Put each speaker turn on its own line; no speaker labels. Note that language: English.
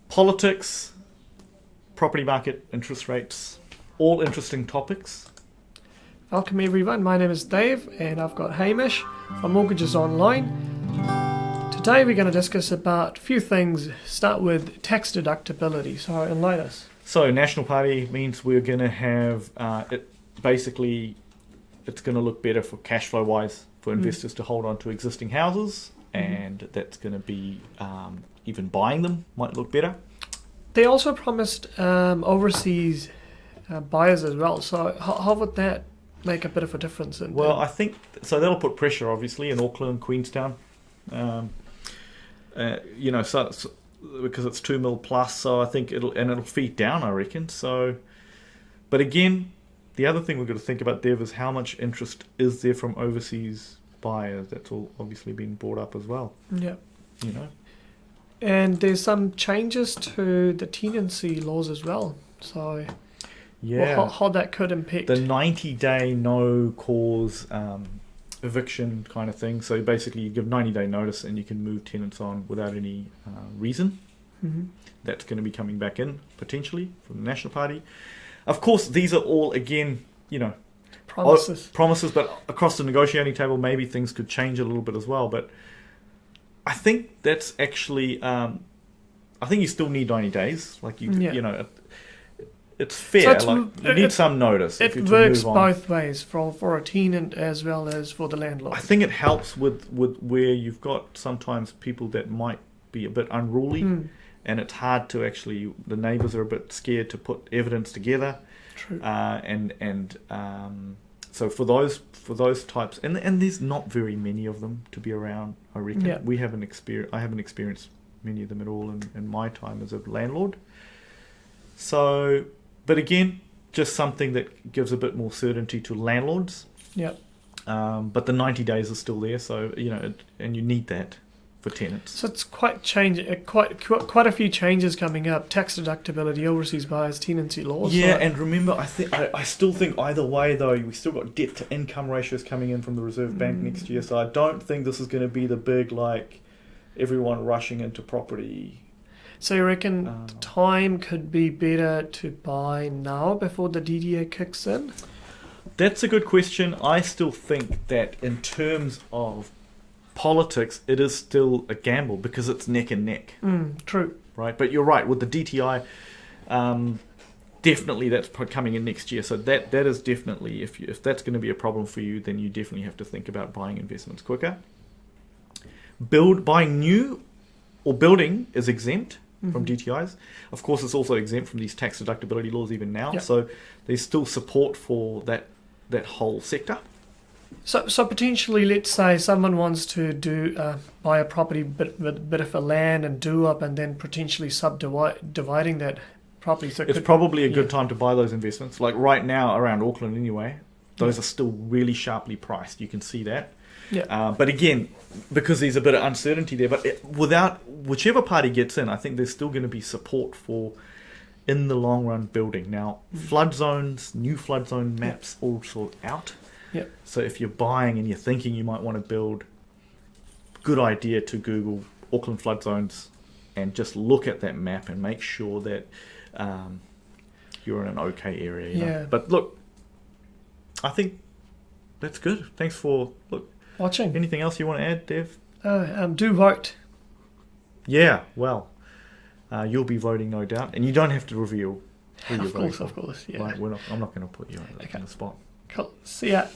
politics, property market, interest rates, all interesting topics.
Welcome everyone, my name is Dave and I've got Hamish from Mortgages Online. Today we're going to discuss about a few things. Start with tax deductibility, so enlighten us.
So National Party means we're going to have, basically it's going to look better for cash flow wise for investors to hold on to existing houses, and that's going to be, even buying them might look better.
They also promised overseas buyers as well, so how would that make a bit of a difference?
I think, so that'll put pressure obviously in Auckland, Queenstown, so because it's 2 mil plus, so I think it'll feed down, I reckon. So, but again, the other thing we've got to think about, Dev, is how much interest is there from overseas buyers. That's all obviously been brought up as well.
Yeah.
You know.
And there's some changes to the tenancy laws as well. So,
yeah,
how that could impact
the 90-day no cause eviction kind of thing. So basically, you give 90-day notice and you can move tenants on without any reason. That's going to be coming back in potentially from the National Party. Of course, these are all again, promises, but across the negotiating table, maybe things could change a little bit as well. But I think that's actually, I think you still need 90 days. Like it's fair.
So
you need some notice.
It works both ways for a tenant as well as for the landlord.
I think it helps with where you've got sometimes people that might be a bit unruly, and it's hard to actually. The neighbours are a bit scared to put evidence together.
True.
So for those types, and there's not very many of them to be around. I reckon I haven't experienced many of them at all in my time as a landlord. So, but again, just something that gives a bit more certainty to landlords.
Yeah.
But the 90 days is still there, so and you need that for tenants.
So it's quite a few changes coming up: tax deductibility, overseas buyers, tenancy laws.
Yeah, and remember, I still think either way though, we still got debt to income ratios coming in from the Reserve Bank next year. So I don't think this is going to be the big everyone rushing into property.
So you reckon time could be better to buy now before the DDA kicks in?
That's a good question. I still think that in terms of politics, it is still a gamble because it's neck and neck.
True.
Right, but you're right, with the DTI, definitely that's coming in next year. So that is definitely, if that's going to be a problem for you, then you definitely have to think about buying investments quicker. Buying new or building is exempt from DTIs. Of course, it's also exempt from these tax deductibility laws even now.
Yep.
So there's still support for that whole sector.
So potentially, let's say someone wants to buy a property, bit of a land and do up, and then potentially dividing that property. So
it's probably a good time to buy those investments. Like right now around Auckland anyway, those are still really sharply priced. You can see that.
Yeah.
But again, because there's a bit of uncertainty there, but without whichever party gets in, I think there's still going to be support for, in the long run, building. Now, flood zones, new flood zone maps all sort out.
Yeah.
So if you're buying and you're thinking you might want to build, good idea to Google Auckland flood zones and just look at that map and make sure that you're in an okay area.
Yeah.
But look, I think that's good. Thanks for
watching.
Anything else you want to add, Dev?
Do vote.
Yeah, well, you'll be voting, no doubt, and you don't have to reveal who you're voting for.
Of course, yeah.
Right, I'm not going to put you on the spot.
Cool. See ya.